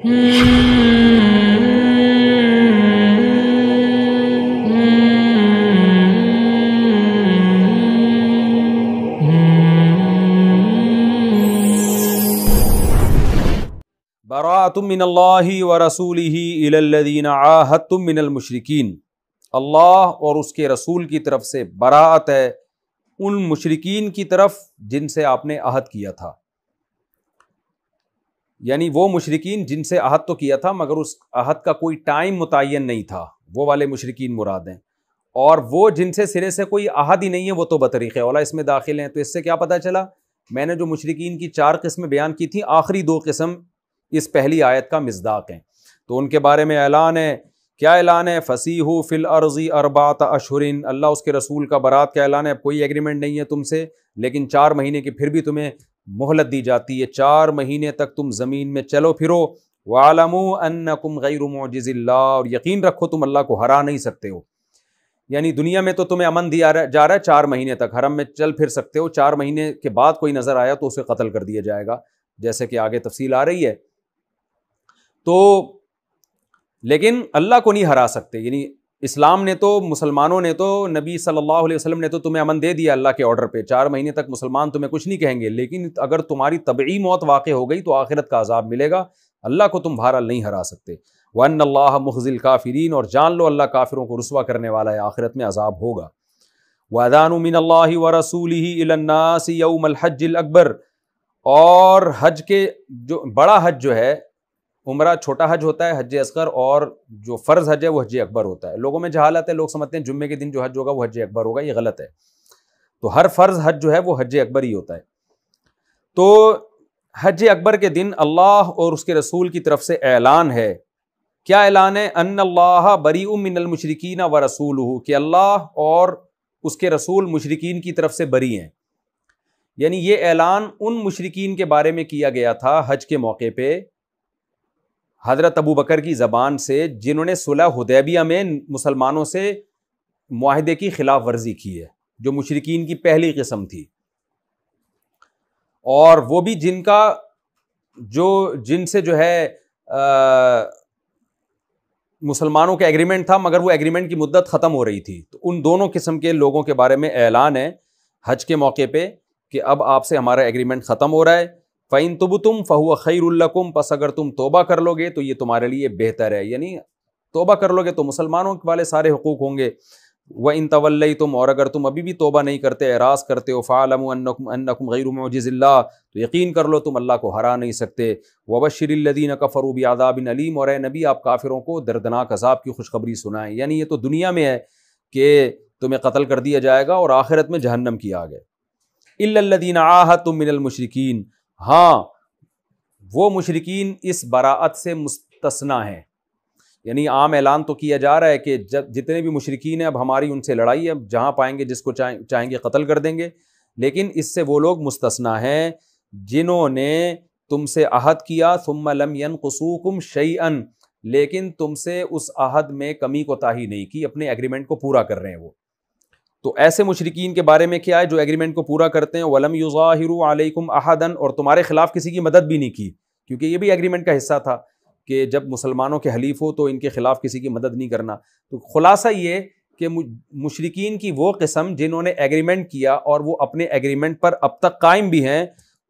براءۃ من اللہ ورسولہ الی الذین عاہدتم من المشرکین، اللہ اور اس کے رسول کی طرف سے براءت ہے ان مشرکین کی طرف جن سے آپ نے عہد کیا تھا، یعنی وہ مشرکین جن سے عہد تو کیا تھا مگر اس عہد کا کوئی ٹائم متعین نہیں تھا، وہ والے مشرکین مراد ہیں، اور وہ جن سے سرے سے کوئی عہد ہی نہیں ہے وہ تو بطریق اولیٰ اس میں داخل ہیں۔ تو اس سے کیا پتہ چلا، میں نے جو مشرکین کی 4 قسمیں بیان کی تھیں، آخری 2 قسم اس پہلی آیت کا مصداق ہیں، تو ان کے بارے میں اعلان ہے۔ کیا اعلان ہے؟ فسیحوا فی الارض 4 اشہر، اللہ اس کے رسول کا برات کا اعلان ہے، اب کوئی ایگریمنٹ نہیں ہے تم سے، لیکن 4 مہینے کی پھر بھی تمہیں مہلت دی جاتی ہے، 4 مہینے تک تم زمین میں چلو پھرو۔ وَاعْلَمُوا أَنَّكُمْ غَيْرُ مُعْجِزِ اللَّهِ، اور یقین رکھو تم اللہ کو ہرا نہیں سکتے ہو، یعنی دنیا میں تو تمہیں امن دیا جا رہا ہے 4 مہینے تک، حرم میں چل پھر سکتے ہو، 4 مہینے کے بعد کوئی نظر آیا تو اسے قتل کر دیا جائے گا، جیسے کہ آگے تفصیل آ رہی ہے۔ تو لیکن اللہ کو نہیں ہرا سکتے، یعنی اسلام نے تو، مسلمانوں نے تو، نبی صلی اللہ علیہ وسلم نے تو تمہیں امن دے دیا اللہ کے آرڈر پہ، 4 مہینے تک مسلمان تمہیں کچھ نہیں کہیں گے، لیکن اگر تمہاری طبعی موت واقع ہو گئی تو آخرت کا عذاب ملے گا، اللہ کو تم بہرحال نہیں ہرا سکتے۔ وَأَنَّ اللَّهَ مُخْزِي الْكَافِرِينَ، اور جان لو اللہ کافروں کو رسوا کرنے والا ہے، آخرت میں عذاب ہوگا۔ وَأَذَانٌ مِّنَ اللَّهِ وَرَسُولِهِ إِلَى النَّاسِ يَوْمَ الْحَجِّ الْأَكْبَرِ، اور حج کے جو بڑا حج جو ہے، عمرہ چھوٹا حج ہوتا ہے حج اصغر، اور جو فرض حج ہے وہ حج اکبر ہوتا ہے۔ لوگوں میں جہالت ہے، لوگ سمجھتے ہیں جمعے کے دن جو حج ہوگا وہ حج اکبر ہوگا، یہ غلط ہے۔ تو ہر فرض حج جو ہے وہ حج اکبر ہی ہوتا ہے۔ تو حج اکبر کے دن اللہ اور اس کے رسول کی طرف سے اعلان ہے، کیا اعلان ہے؟ ان اللہ بریء من المشرکین ورسولہ، کہ اللہ اور اس کے رسول مشرکین کی طرف سے بری ہیں، یعنی یہ اعلان ان مشرکین کے بارے میں کیا گیا تھا حج کے موقع پہ حضرت ابو بکر کی زبان سے، جنہوں نے صلح حدیبیہ میں مسلمانوں سے معاہدے کی خلاف ورزی کی ہے، جو مشرکین کی پہلی قسم تھی، اور وہ بھی جن سے جو ہے مسلمانوں کا ایگریمنٹ تھا مگر وہ ایگریمنٹ کی مدت ختم ہو رہی تھی۔ تو ان دونوں قسم کے لوگوں کے بارے میں اعلان ہے حج کے موقع پہ کہ اب آپ سے ہمارا ایگریمنٹ ختم ہو رہا ہے۔ فَإِن تُبْتُمْ فَهُوَ خَيْرٌ لَكُمْ، پس اگر تم توبہ کر لو گے تو یہ تمہارے لیے بہتر ہے، یعنی توبہ کر لو گے تو مسلمانوں والے سارے حقوق ہوں گے۔ وَإِن تَوَلَّيْتُمْ، اور اگر تم ابھی بھی توبہ نہیں کرتے، اعراض کرتے ہو، فَاعْلَمُوا أَنَّكُمْ غَيْرُ مُعْجِزِ اللَّهِ، تو یقین کر لو تم اللہ کو ہرا نہیں سکتے۔ وَبَشِّرِ الَّذِينَ كَفَرُوا بِعَذَابٍ أَلِيمٍ، اور اے نبی آپ کافروں کو دردناک عذاب کی خوشخبری سنائیں، یعنی یہ تو دنیا میں ہے کہ تمہیں قتل کر دیا جائے گا، اور آخرت میں جہنم کی آگ ہے۔ إِلَّا الَّذِينَ عَاهَدتُّم مِّنَ الْمُشْرِكِينَ، ہاں وہ مشرکین اس براءت سے مستثنیٰ ہیں، یعنی عام اعلان تو کیا جا رہا ہے کہ جتنے بھی مشرکین ہیں اب ہماری ان سے لڑائی ہے، اب جہاں پائیں گے جس کو چاہیں گے قتل کر دیں گے، لیکن اس سے وہ لوگ مستثنیٰ ہیں جنہوں نے تم سے عہد کیا، ثم لم ينقصوکم شیئا، لیکن تم سے اس عہد میں کمی کوتاہی نہیں کی، اپنے ایگریمنٹ کو پورا کر رہے ہیں وہ۔ تو ایسے مشرکین کے بارے میں کیا ہے جو ایگریمنٹ کو پورا کرتے ہیں، وَلَمْ يُظَاهِرُوا عَلَيْكُمْ أَحَدًا، اور تمہارے خلاف کسی کی مدد بھی نہیں کی، کیونکہ یہ بھی ایگریمنٹ کا حصہ تھا کہ جب مسلمانوں کے حلیف ہو تو ان کے خلاف کسی کی مدد نہیں کرنا۔ تو خلاصہ یہ کہ مشرکین کی وہ قسم جنہوں نے ایگریمنٹ کیا اور وہ اپنے ایگریمنٹ پر اب تک قائم بھی ہیں،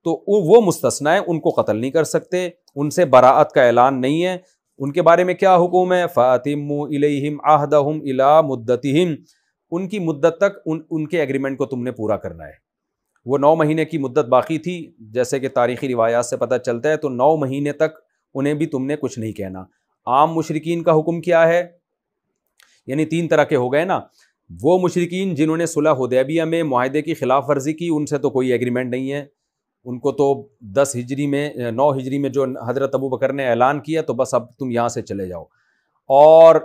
تو وہ مستثنیٰ ہیں، ان کو قتل نہیں کر سکتے، ان سے براءت کا اعلان نہیں ہے۔ ان کے بارے میں کیا حکم ہے؟ فَأَتِمُّوا إِلَيْهِمْ عَهْدَهُمْ إِلَىٰ مُدَّتِهِمْ، ان کی مدت تک ان کے ایگریمنٹ کو تم نے پورا کرنا ہے۔ وہ 9 مہینے کی مدت باقی تھی، جیسے کہ تاریخی روایات سے پتہ چلتا ہے، تو 9 مہینے تک انہیں بھی تم نے کچھ نہیں کہنا۔ عام مشرکین کا حکم کیا ہے؟ یعنی 3 طرح کے ہو گئے نا، وہ مشرکین جنہوں نے صلح حدیبیہ میں معاہدے کی خلاف ورزی کی، ان سے تو کوئی ایگریمنٹ نہیں ہے، ان کو تو 9 ہجری میں جو حضرت ابو بکر نے اعلان کیا تو بس اب تم یہاں سے چلے جاؤ۔ اور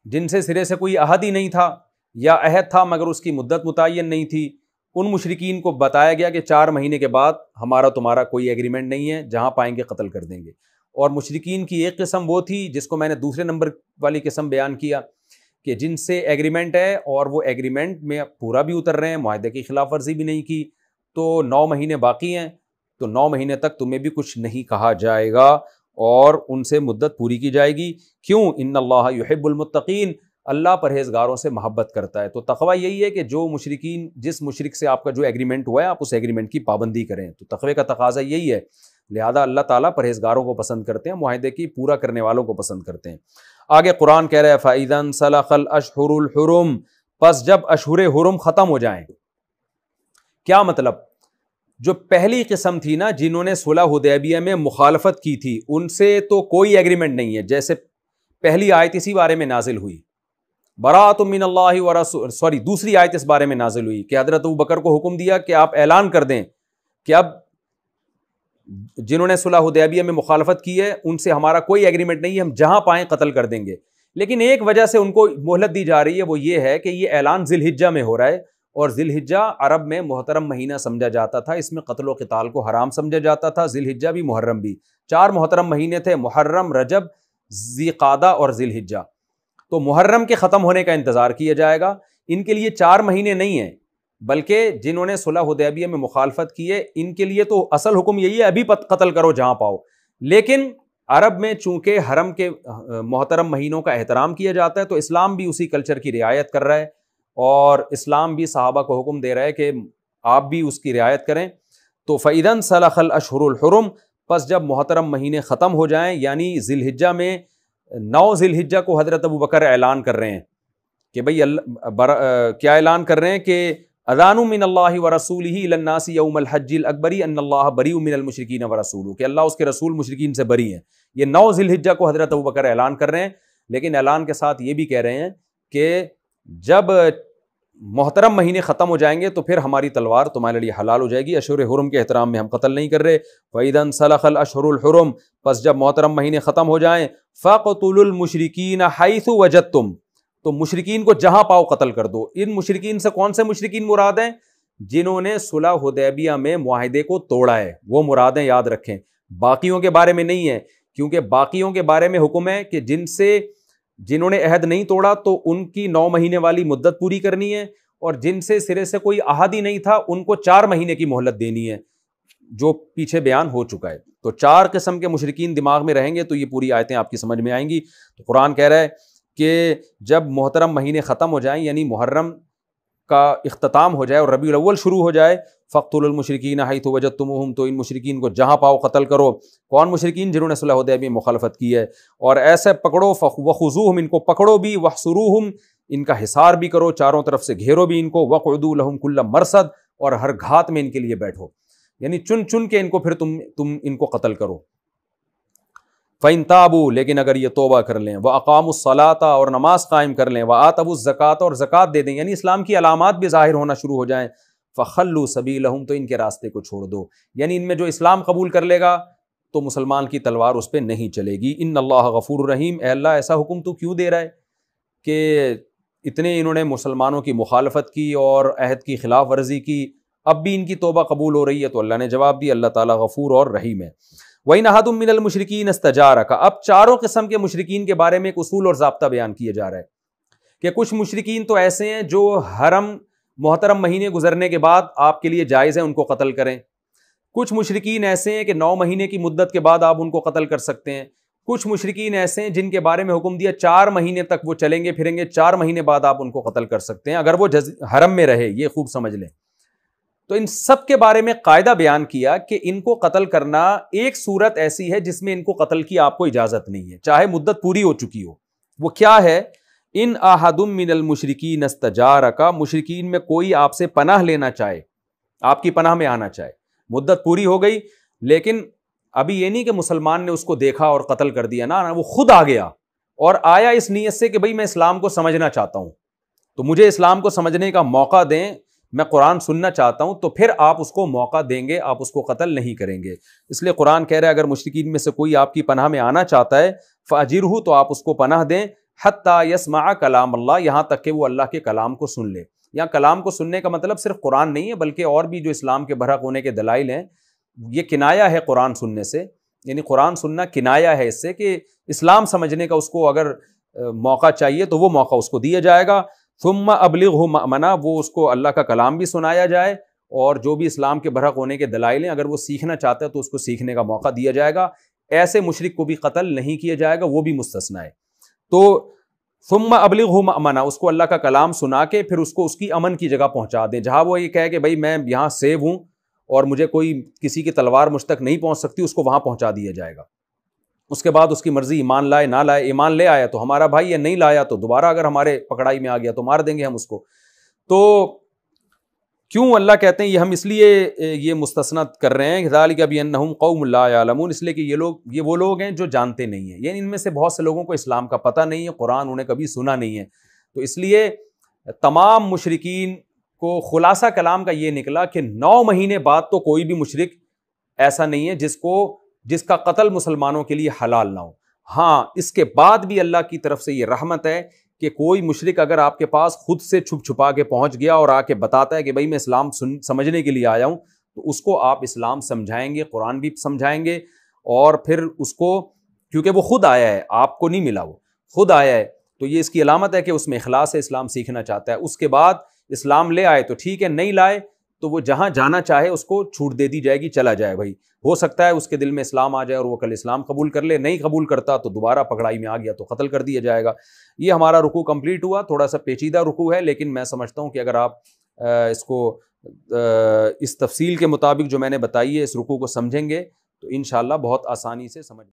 جن سے سرے سے کوئی عہد ہی نہیں تھا یا عہد تھا مگر اس کی مدت متعین نہیں تھی، ان مشرکین کو بتایا گیا کہ 4 مہینے کے بعد ہمارا تمہارا کوئی ایگریمنٹ نہیں ہے، جہاں پائیں گے قتل کر دیں گے۔ اور مشرکین کی ایک قسم وہ تھی جس کو میں نے دوسرے نمبر والی قسم بیان کیا، کہ جن سے ایگریمنٹ ہے اور وہ ایگریمنٹ میں پورا بھی اتر رہے ہیں، معاہدے کی خلاف ورزی بھی نہیں کی، تو 9 مہینے باقی ہیں، تو 9 مہینے تک تمہیں بھی کچھ نہیں کہا جائے گا، اور ان سے مدت پوری کی جائے گی. کیوں؟ ان اللہ یحب المتقین، اللہ پرہیزگاروں سے محبت کرتا ہے. تو تقویٰ یہی ہے کہ جو مشرکین، جس مشرک سے آپ کا جو ایگریمنٹ ہوا ہے آپ اس ایگریمنٹ کی پابندی کریں. تو تقوی کا تقاضا یہی ہے. لہذا اللہ تعالیٰ پرہیزگاروں کو پسند کرتے ہیں، معاہدے کی پورا کرنے والوں کو پسند کرتے ہیں. آگے قرآن کہہ رہا ہے فَإِذَا انسَلَخَ الْأَشْهُرُ الْحُرُمُ، پس جب اشہر حرم ختم ہو جائیں. کیا مطلب؟ جو پہلی قسم تھی نا جنہوں نے صلح حدیبیہ میں مخالفت کی تھی، ان سے تو کوئی ایگریمنٹ نہیں ہے. جیسے پہلی آیت اسی بارے میں نازل ہوئی، براۃ من اللہ ورسول، دوسری آیت اس بارے میں نازل ہوئی کہ حضرت ابوبکر کو حکم دیا کہ آپ اعلان کر دیں کہ اب جنہوں نے صلح حدیبیہ میں مخالفت کی ہے ان سے ہمارا کوئی ایگریمنٹ نہیں ہے، ہم جہاں پائیں قتل کر دیں گے. لیکن ایک وجہ سے ان کو مہلت دی جا رہی ہے، وہ یہ ہے کہ یہ اعلان ذی الحجہ میں ہو رہا ہے، اور ذی الحجہ عرب میں محترم مہینہ سمجھا جاتا تھا، اس میں قتل و قتال کو حرام سمجھا جاتا تھا. ذی الحجہ بھی محرم بھی، 4 محترم مہینے تھے، محرم، رجب، ذی قعدہ اور ذی الحجہ. تو محرم کے ختم ہونے کا انتظار کیا جائے گا. ان کے لیے 4 مہینے نہیں ہیں، بلکہ جنہوں نے صلح حدیبیہ میں مخالفت کی ہے ان کے لیے تو اصل حکم یہی ہے ابھی قتل کرو جہاں پاؤ. لیکن عرب میں چونکہ حرم کے محترم مہینوں کا احترام کیا جاتا ہے تو اسلام بھی اسی کلچر کی رعایت کر رہا ہے، اور اسلام بھی صحابہ کو حکم دے رہا ہے کہ آپ بھی اس کی رعایت کریں. تو فَإِذَا انسَلَخَ الْأَشْهُرُ الْحُرُمُ، پس جب محترم مہینے ختم ہو جائیں، یعنی ذی الحجہ میں 9 ذی الحجہ کو حضرت ابوبکر اعلان کر رہے ہیں کہ بھئی کیا اعلان کر رہے ہیں کہ اذان من اللہ ورسولہ الی الناس یوم الحج الاکبر ان اللہ بریء من المشرکین ورسولہ، کہ اللہ اس کے رسول مشرکین سے بری ہیں. یہ 9 ذی الحجہ کو حضرت ابوبکر اعلان کر رہے ہیں، لیکن اعلان کے ساتھ یہ بھی کہہ رہے ہیں کہ جب محترم مہینے ختم ہو جائیں گے تو پھر ہماری تلوار تمہارے لیے حلال ہو جائے گی، اشہر حرم کے احترام میں ہم قتل نہیں کر رہے. فَإِذَا انسَلَخَ الْأَشْهُرُ الْحُرُمُ، پس جب محترم مہینے ختم ہو جائیں، فَاقْتُلُوا الْمُشْرِكِينَ حَيْثُ وَجَدتُّمْ، تو مشرکین کو جہاں پاؤ قتل کر دو. ان مشرکین سے کون سے مشرکین مراد ہیں؟ جنہوں نے صلح حدیبیہ میں معاہدے کو توڑا ہے، وہ مرادیں یاد رکھیں. باقیوں کے بارے میں نہیں ہے، کیونکہ باقیوں کے بارے میں حکم ہے کہ جنہوں نے عہد نہیں توڑا تو ان کی 9 مہینے والی مدت پوری کرنی ہے، اور جن سے سرے سے کوئی عہد ہی نہیں تھا ان کو 4 مہینے کی مہلت دینی ہے، جو پیچھے بیان ہو چکا ہے. تو 4 قسم کے مشرکین دماغ میں رہیں گے تو یہ پوری آیتیں آپ کی سمجھ میں آئیں گی. تو قرآن کہہ رہا ہے کہ جب محترم مہینے ختم ہو جائیں، یعنی محرم کا اختتام ہو جائے اور ربیع الاول شروع ہو جائے، فَاقْتُلُوا الْمُشْرِكِينَ حَيْثُ وَجَدتُّمُوهُمْ، تو ان مشرکین کو جہاں پاؤ قتل کرو. کون مشرکین؟ جنہوں نے صلح حدیبیہ میں مخالفت کی ہے، اور ایسے پکڑو. وَخُذُوهُمْ، ان کو پکڑو بھی، وَاحْصُرُوهُمْ، ان کا حصار بھی کرو، چاروں طرف سے گھیرو بھی ان کو. وَاقْعُدُوا لَهُمْ كُلَّ مَرْصَدٍ، اور ہر گھات میں ان کے لیے بیٹھو، یعنی چن چن کے ان کو پھر تم ان کو قتل کرو. فَإِن تَابُوا، لیکن اگر یہ توبہ کر لیں، وَأَقَامُوا الصَّلَاةَ، اور نماز قائم کر لیں، وَآتَوُا الزَّكَاةَ، اور زکوٰۃ دے دیں، یعنی اسلام کی علامات بھی ظاہر ہونا شروع ہو جائیں، فَخَلُّوا سَبِيلَهُمْ، تو ان کے راستے کو چھوڑ دو. یعنی ان میں جو اسلام قبول کر لے گا تو مسلمان کی تلوار اس پہ نہیں چلے گی. ان اللہ غفور الرحیم، اے اللہ ایسا حکم تو کیوں دے رہا ہے کہ اتنے انہوں نے مسلمانوں کی مخالفت کی اور عہد کی خلاف ورزی کی، اب بھی ان کی توبہ قبول ہو رہی ہے؟ تو اللہ نے جواب دیا، اللہ تعالیٰ غفور اور رحیم ہے. وَإِنْ أَحَدٌ مِّنَ الْمُشْرِكِينَ اسْتَجَارَكَ، اب 4 قسم کے مشرکین کے بارے میں ایک اصول اور ضابطہ بیان کیا جا رہا ہے کہ کچھ مشرکین تو ایسے ہیں جو حرم محترم مہینے گزرنے کے بعد آپ کے لیے جائز ہے ان کو قتل کریں. کچھ مشرکین ایسے ہیں کہ 9 مہینے کی مدت کے بعد آپ ان کو قتل کر سکتے ہیں. کچھ مشرکین ایسے ہیں جن کے بارے میں حکم دیا 4 مہینے تک وہ چلیں گے پھریں گے، 4 مہینے بعد آپ ان کو قتل کر سکتے ہیں اگر وہ حرم میں رہے. یہ خوب سمجھ لیں. تو ان سب کے بارے میں قاعدہ بیان کیا کہ ان کو قتل کرنا ایک صورت ایسی ہے جس میں ان کو قتل کی آپ کو اجازت نہیں ہے، چاہے مدت پوری ہو چکی ہو. وہ کیا ہے؟ ان احد من المشرکین استجارک، مشرکین میں کوئی آپ سے پناہ لینا چاہے، آپ کی پناہ میں آنا چاہے، مدت پوری ہو گئی لیکن ابھی یہ نہیں کہ مسلمان نے اس کو دیکھا اور قتل کر دیا، نا وہ خود آ گیا اور آیا اس نیت سے کہ بھئی میں اسلام کو سمجھنا چاہتا ہوں، تو مجھے اسلام کو سمجھنے کا موقع دیں، میں قرآن سننا چاہتا ہوں، تو پھر آپ اس کو موقع دیں گے، آپ اس کو قتل نہیں کریں گے. اس لیے قرآن کہہ رہا ہے اگر مشرکین میں سے کوئی آپ کی پناہ میں آنا چاہتا ہے فَأَجِرْهُ، تو آپ اس کو پناہ دیں، حَتَّى يَسْمَعَ کلام اللہ، یہاں تک کہ وہ اللہ کے کلام کو سن لے. یہاں کلام کو سننے کا مطلب صرف قرآن نہیں ہے بلکہ اور بھی جو اسلام کے برحق ہونے کے دلائل ہیں، یہ کنایہ ہے قرآن سننے سے، یعنی قرآن سننا کنایہ ہے اس سے کہ اسلام سمجھنے کا اس کو اگر موقع چاہیے تو وہ موقع اس کو دیا جائے گا. ثم ابلغہ مأمنا، وہ اس کو اللہ کا کلام بھی سنایا جائے اور جو بھی اسلام کے برحق ہونے کے دلائل ہیں اگر وہ سیکھنا چاہتا ہے تو اس کو سیکھنے کا موقع دیا جائے گا. ایسے مشرک کو بھی قتل نہیں کیا جائے گا، وہ بھی مستثنا ہے۔ تو ثم ابلغہ مأمنہ، اس کو اللہ کا کلام سنا کے پھر اس کو اس کی امن کی جگہ پہنچا دیں، جہاں وہ یہ کہے کہ بھائی میں یہاں سیو ہوں اور مجھے کوئی کسی کی تلوار مجھ تک نہیں پہنچ سکتی، اس کو وہاں پہنچا دیا جائے گا۔ اس کے بعد اس کی مرضی، ایمان لائے نہ لائے، ایمان لے آیا تو ہمارا بھائی، یا نہیں لایا تو دوبارہ اگر ہمارے پکڑائی میں آ گیا تو مار دیں گے ہم اس کو۔ تو کیوں اللہ کہتے ہیں یہ ہم اس لیے یہ مستثنی کر رہے ہیں، ذالک بانہم قوم لا یعلمون، اس لیے کہ یہ وہ لوگ ہیں جو جانتے نہیں ہیں، یعنی ان میں سے بہت سے لوگوں کو اسلام کا پتہ نہیں ہے، قرآن انہیں کبھی سنا نہیں ہے۔ تو اس لیے تمام مشرکین کو خلاصہ کلام کا یہ نکلا کہ 9 مہینے بعد تو کوئی بھی مشرک ایسا نہیں ہے جس کا قتل مسلمانوں کے لیے حلال نہ ہو۔ ہاں، اس کے بعد بھی اللہ کی طرف سے یہ رحمت ہے کہ کوئی مشرک اگر آپ کے پاس خود سے چھپ چھپا کے پہنچ گیا اور آ کے بتاتا ہے کہ بھائی میں اسلام سمجھنے کے لیے آیا ہوں، تو اس کو آپ اسلام سمجھائیں گے، قرآن بھی سمجھائیں گے، اور پھر اس کو، کیونکہ وہ خود آیا ہے، آپ کو نہیں ملا، وہ خود آیا ہے، تو یہ اس کی علامت ہے کہ اس میں اخلاص ہے، اسلام سیکھنا چاہتا ہے۔ اس کے بعد اسلام لے آئے تو ٹھیک ہے، نہیں لائے تو وہ جہاں جانا چاہے اس کو چھوٹ دے دی جائے گی، چلا جائے بھائی، ہو سکتا ہے اس کے دل میں اسلام آ جائے اور وہ کل اسلام قبول کر لے، نہیں قبول کرتا تو دوبارہ پکڑائی میں آ گیا تو قتل کر دیا جائے گا۔ یہ ہمارا رکوع کمپلیٹ ہوا، تھوڑا سا پیچیدہ رکوع ہے، لیکن میں سمجھتا ہوں کہ اگر آپ اس کو اس تفصیل کے مطابق جو میں نے بتائی ہے اس رکوع کو سمجھیں گے تو انشاءاللہ بہت آسانی سے سمجھ